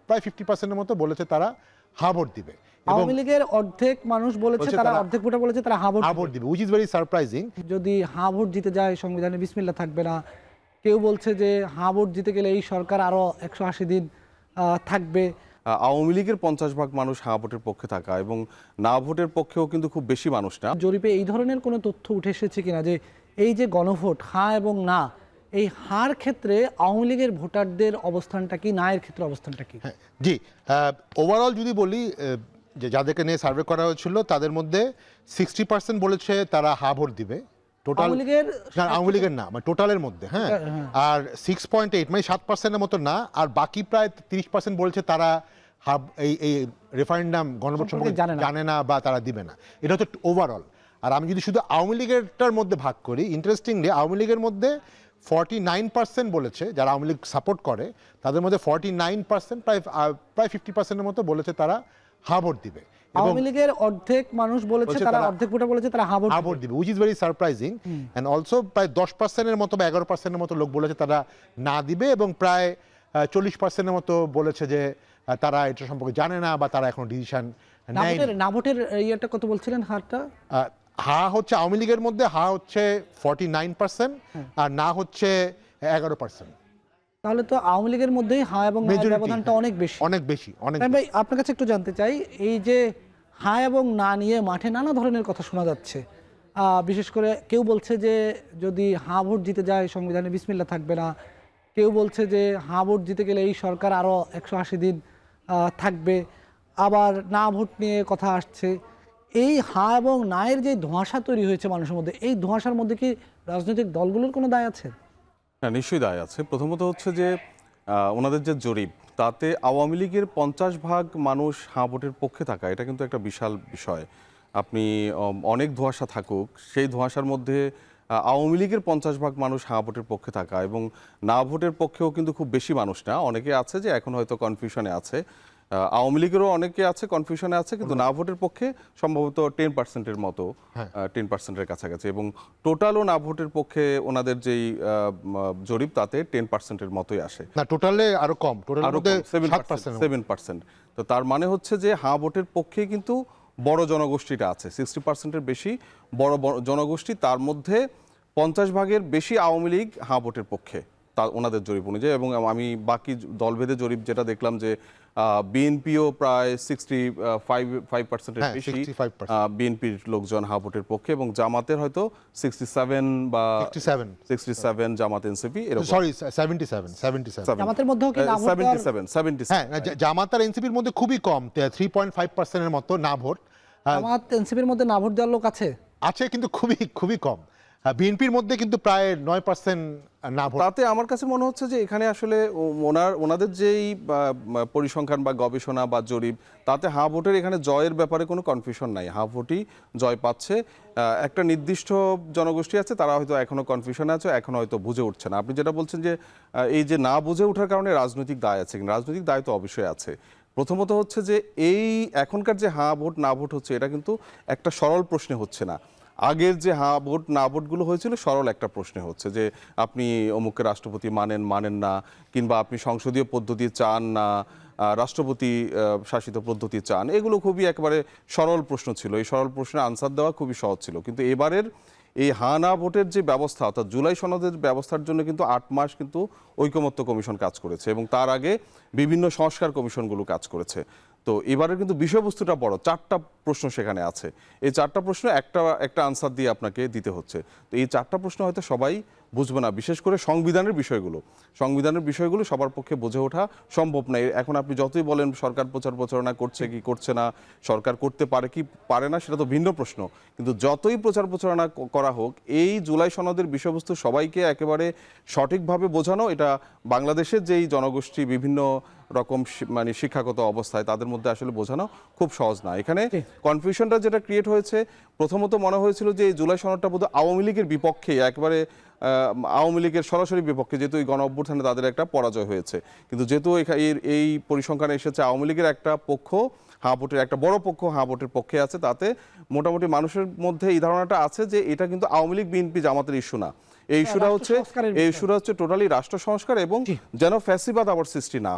প্রায় 50% মতো বলেছে তারা হা ভোট দিবে। আওয়ামী লীগের অর্ধেক মানুষ বলেছে তারা অর্ধেক ভোটার বলেছে তারা হা ভোট দিবে, which is very surprising। যদি হা ভোট জিতে যায় সংবিধানে বিসমিল্লাহ থাকবে না। কেউ বলছে যে হা ভোট জিতে গেলে এই সরকার আরো 180 দিন থাকবে। আওয়ামী লীগের 50% মানুষ হা ভোটের পক্ষে থাকা এবং না ভোটের পক্ষেও কিন্তু খুব বেশি মানুষ না। জরিপে এই ধরনের কোনো তথ্য উঠে এসেছে কিনা যে এই যে গণভোট হা এবং না, এই হার ক্ষেত্রে আওয়ামী লীগের ভোটারদের অবস্থানটা কি, না এর ক্ষেত্রে অবস্থানটা কি? জি, ওভারঅল যদি বলি যে যাদেরকে নিয়ে সার্ভে করা হয়েছিল তাদের মধ্যে 60% বলেছে তারা হা ভোট দিবে। টোটাল আওয়ামী লীগের না, মানে টোটালের মধ্যে। হ্যাঁ, আর 6.8 মানে 7%-এর মতো না, আর বাকি প্রায় 30% বলছে তারা এই রেফারেন্ডাম গণভোট সম্পর্কে জানে না বা তারা দিবে না। এটা হচ্ছে ওভারঅল। আর আমি যদি শুধু আওয়ামী লীগেরটার মধ্যে ভাগ করি, ইন্টারেস্টিংলি আওয়ামী লীগের মধ্যে 49% বলেছে যারা আওয়ামী লীগ সাপোর্ট করে, তাদের মধ্যে 49% প্রায় 50%-এর মতো বলেছে তারা হা ভোট দিবে। আওয়ামী লীগের অর্ধেক মানুষ বলেছে তারা অর্ধেক ভোটার বলেছে তারা হা ভোট দিবে, which is very surprising। and also প্রায় 10%-এর মতো বা 11%-এর মতো লোক বলেছে তারা না দিবে, এবং প্রায় 40%-এর মতো বলেছে যে তারা এটা সম্পর্কে জানে না বা তারা এখনো ডিসিশন নেয়নি। না ভোটের ইয়েটা কত বলছিলেন হারটা? হা হচ্ছে আওয়ামী লীগের মধ্যে হা হচ্ছে 49% আর না হচ্ছে 11%। তাহলে তো আওয়ামী লীগের মধ্যেই হা এবং না ব্যবধানটা অনেক বেশি। ভাই আপনার কাছে একটু জানতে চাই, এই যে হা এবং না নিয়ে মাঠে নানা ধরনের কথা শোনা যাচ্ছে, বিশেষ করে কেউ বলছে যে যদি হা ভোট জিতে যায় সংবিধানে বিসমিল্লাহ থাকবে না। কেউ বলছে যে হা ভোট জিতে গেলে এই সরকার আরো 180 দিন থাকবে। আবার না ভোট নিয়ে কথা আসছে। এই হা এবং না এর যে ধোঁয়াশা তৈরি হয়েছে মানুষের মধ্যে, এই ধোঁয়াশার মধ্যে কি রাজনৈতিক দলগুলোর কোনো দায় আছে? হ্যাঁ, নিশ্চয়ই দায় আছে। প্রথমত হচ্ছে যে ওনাদের যে জরিপ, তাতে আওয়ামী লীগের 50% মানুষ হ্যাঁ ভোটের পক্ষে থাকা, এটা কিন্তু একটা বিশাল বিষয়। আপনি অনেক ধোঁয়াশা থাকুক, সেই ধোঁয়াশার মধ্যে আওয়ামী লীগের 50% মানুষ হ্যাঁ ভোটের পক্ষে থাকা এবং না ভোটের পক্ষেও কিন্তু খুব বেশি মানুষ না। অনেকে আছে যে এখন হয়তো কনফিউশনে আছে। আওয়ামী লীগেরও অনেকে আছে কনফিউশনে আছে, কিন্তু না ভোটের পক্ষে সম্ভবত 10%-এর মতো, 10%-এর কাছাকাছি। এবং টোটালও না ভোটের পক্ষে ওনাদের যেই জরিপ, তাতে 10%-এর মতোই আসে। না, টোটালে আরো কম, টোটালের মধ্যে 7%। তো তার মানে হচ্ছে যে হ্যাঁ ভোটের পক্ষে কিন্তু বড় জনগোষ্ঠীটা আছে, 60%-এর বেশি বড় জনগোষ্ঠী। তার মধ্যে 50%-এর বেশি আওয়ামী লীগ হ্যাঁ ভোটের পক্ষে, তা ওনাদের জরিপ অনুযায়ী। এবং আমি বাকি দলভেদে জরিপ যেটা দেখলাম যে বিএনপিও প্রায় 65%-এর বেশি বিএনপির লোকজন হ্যাঁ ভোটের পক্ষে, এবং জামাতের হয়তো 67 বা 67 জামাত এনসিপি, সরি 77 জামাতের মধ্যেও কি না ভোট? 77। হ্যাঁ, জামাত আর এনসিপির মধ্যে খুবই কম, 3.5%-এর মতো না ভোট। জামাত এনসিপির মধ্যে না ভোট দেওয়ার লোক আছে, কিন্তু খুবই কম। বিএনপির মধ্যে কিন্তু প্রায় 9% না ভোট। তাতে আমার কাছে মনে হচ্ছে যে এখানে আসলে ওনাদের যেই পরিসংখ্যান বা গবেষণা বা জরিপ, তাতে হ্যাঁ ভোটের এখানে জয়ের ব্যাপারে কোনো কনফিউশন নাই। হ্যাঁ ভোটই জয় পাচ্ছে। একটা নির্দিষ্ট জনগোষ্ঠী আছে, তারা হয়তো এখনো কনফিউশনে আছে, এখনো হয়তো বুঝে উঠছে না। আপনি যেটা বলছেন যে এই যে না বুঝে ওঠার কারণে রাজনৈতিক দায় আছে, রাজনৈতিক দায় তো অবশ্যই আছে। প্রথমত হচ্ছে যে এই এখনকার যে হ্যাঁ ভোট না ভোট হচ্ছে, এটা কিন্তু একটা সরল প্রশ্নে হচ্ছে না। আগের যে হ্যাঁ ভোট না ভোটগুলো হয়েছিল সরল একটা প্রশ্নে হচ্ছে যে আপনি অমুককে রাষ্ট্রপতি মানেন না, কিংবা আপনি সংসদীয় পদ্ধতি চান না, রাষ্ট্রপতি শাসিত পদ্ধতি চান। এগুলো খুবই একেবারে সরল প্রশ্ন ছিল। এই সরল প্রশ্নের আনসার দেওয়া খুবই সহজ ছিল। কিন্তু এবারের এই হ্যাঁ না ভোটের যে ব্যবস্থা, অর্থাৎ জুলাই সনদের ব্যবস্থার জন্য কিন্তু 8 মাস কিন্তু ঐকমত্য কমিশন কাজ করেছে, এবং তার আগে বিভিন্ন সংস্কার কমিশনগুলো কাজ করেছে। তো এবারের কিন্তু বিষয়বস্তুটা বড়, 4টা প্রশ্ন সেখানে আছে। এই 4টা প্রশ্ন একটা আনসার দিয়ে আপনাকে দিতে হচ্ছে। তো এই 4টা প্রশ্ন হয়তো সবাই বুঝবে না, বিশেষ করে সংবিধানের বিষয়গুলো সবার পক্ষে বুঝে ওঠা সম্ভব নয়। এখন আপনি যতই বলেন সরকার প্রচার প্রচারণা করছে কি করছে না, সরকার করতে পারে কি পারে না, সেটা তো ভিন্ন প্রশ্ন। কিন্তু যতই প্রচার প্রচারণা করা হোক, এই জুলাই সনদের বিষয়বস্তু সবাইকে একেবারে সঠিকভাবে বোঝানো, এটা বাংলাদেশের যেই জনগোষ্ঠী বিভিন্ন রকম মানে শিক্ষাগত অবস্থায়, তাদের মধ্যে আসলে বোঝানো খুব সহজ না। এখানে কনফিউশনটা যেটা ক্রিয়েট হয়েছে, প্রথমত মনে হয়েছিল যে এই জুলাই সনদটা বোধহয় আওয়ামী লীগের বিপক্ষে, একেবারে আওয়ামী লীগের সরাসরি বিপক্ষে, যেহেতু এই গণ অভ্যুত্থানে তাদের একটা পরাজয় হয়েছে। কিন্তু যেহেতু এই পরিসংখ্যানে এসেছে আওয়ামী লীগের একটা পক্ষ হ্যাঁ ভোটের, একটা বড় পক্ষ হ্যাঁ ভোটের পক্ষে আছে, তাতে মোটামুটি মানুষের মধ্যে এই ধারণাটা আছে যে এটা কিন্তু আওয়ামী লীগ বিএনপি জামাতের ইস্যু না। এই ইস্যুটা হচ্ছে টোটালি রাষ্ট্র সংস্কার, এবং যেন ফ্যাসিবাদ আবার সৃষ্টি না।